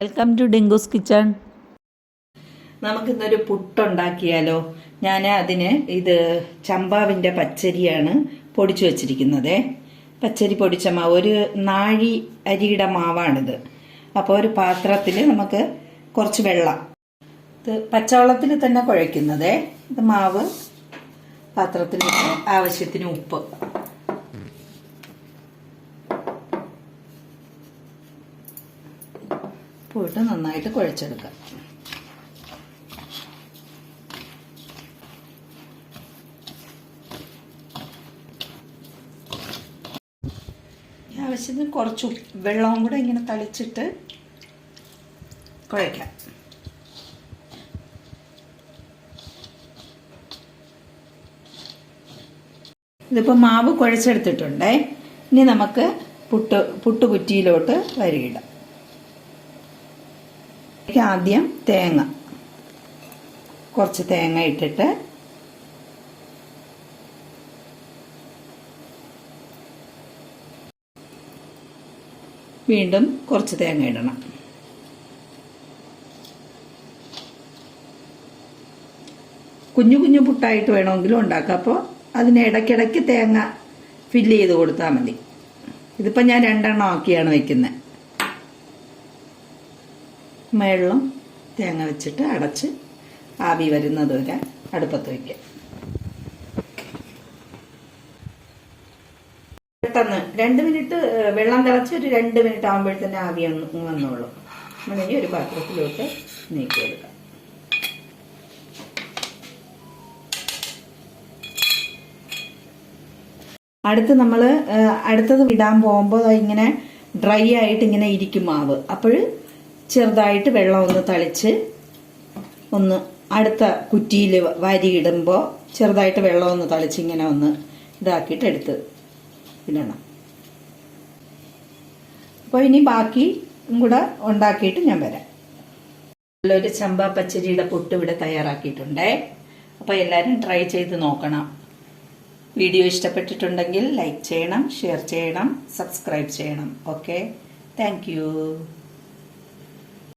Welcome to Dinkoos kitchen. നമുക്കിന്നൊരു പുട്ടുണ്ടാക്കിയാലോ? ഞാൻ അതിന് ഇത് ചമ്പാവിൻ്റെ പച്ചരിയാണ് പൊടിച്ചു വച്ചിരിക്കുന്നത്. പച്ചരി പൊടിച്ച മാവ്, ഒരു നാഴി അരിയുടെ മാവാണിത്. അപ്പോൾ ഒരു പാത്രത്തിൽ നമുക്ക് കുറച്ച് വെള്ളം, ഇത് പച്ചവെള്ളത്തിൽ തന്നെ കുഴയ്ക്കുന്നത്. ഇത് മാവ് പാത്രത്തിലിട്ട് ആവശ്യത്തിന് ഉപ്പ്, പോയിട്ട് നന്നായിട്ട് കുഴച്ചെടുക്കാം. ആവശ്യത്തിന് കുറച്ച് വെള്ളവും കൂടെ ഇങ്ങനെ തളിച്ചിട്ട് കുഴയ്ക്കാം. ഇതിപ്പോൾ മാവ് കുഴച്ചെടുത്തിട്ടുണ്ടേ. ഇനി നമുക്ക് പുട്ടുകുറ്റിയിലോട്ട് വരിയിടാം. ആദ്യം കുറച്ച് തേങ്ങ ഇട്ടിട്ട് വീണ്ടും കുറച്ച് തേങ്ങ ഇടണം. കുഞ്ഞു കുഞ്ഞു പുട്ടായിട്ട് വേണമെങ്കിലും ഉണ്ടാക്കാം. അപ്പോൾ അതിന് ഇടയ്ക്കിടയ്ക്ക് തേങ്ങ ഫില്ല് ചെയ്ത് കൊടുത്താൽ മതി. ഇതിപ്പോൾ ഞാൻ 2 എണ്ണം ആക്കിയാണ് വയ്ക്കുന്നത്. മേളിലും തേങ്ങ വെച്ചിട്ട് അടച്ച് ആവി വരുന്നത് വരെ അടുപ്പത്ത് വയ്ക്കാം. പെട്ടെന്ന് 2 മിനിറ്റ് വെള്ളം തിളച്ച് ഒരു 2 മിനിറ്റ് ആകുമ്പോഴത്തന്നെ ആവി വന്നോളൂ. നമ്മളിനി ഒരു പാത്രത്തിലോട്ട് നീക്കിയെടുക്കാം. അടുത്തത് ഇടാൻ പോകുമ്പോൾ ഇങ്ങനെ ഡ്രൈ ആയിട്ട് ഇങ്ങനെ ഇരിക്കും മാവ്. അപ്പോൾ ചെറുതായിട്ട് വെള്ളം ഒന്ന് തളിച്ച് ഒന്ന് അടുത്ത കുറ്റിയിൽ വാരിയിടുമ്പോൾ ചെറുതായിട്ട് വെള്ളം ഒന്ന് തളിച്ച് ഇങ്ങനെ ഒന്ന് ഇതാക്കിയിട്ട് എടുത്ത് ഇടണം. അപ്പോൾ ഇനി ബാക്കി കൂടെ ഉണ്ടാക്കിയിട്ട് ഞാൻ വരാം. നല്ലൊരു ചമ്പ പച്ചരിയുടെ പുട്ട് ഇവിടെ തയ്യാറാക്കിയിട്ടുണ്ടേ. അപ്പോൾ എല്ലാവരും ട്രൈ ചെയ്ത് നോക്കണം. വീഡിയോ ഇഷ്ടപ്പെട്ടിട്ടുണ്ടെങ്കിൽ ലൈക്ക് ചെയ്യണം, ഷെയർ ചെയ്യണം, സബ്സ്ക്രൈബ് ചെയ്യണം. Okay, thank you.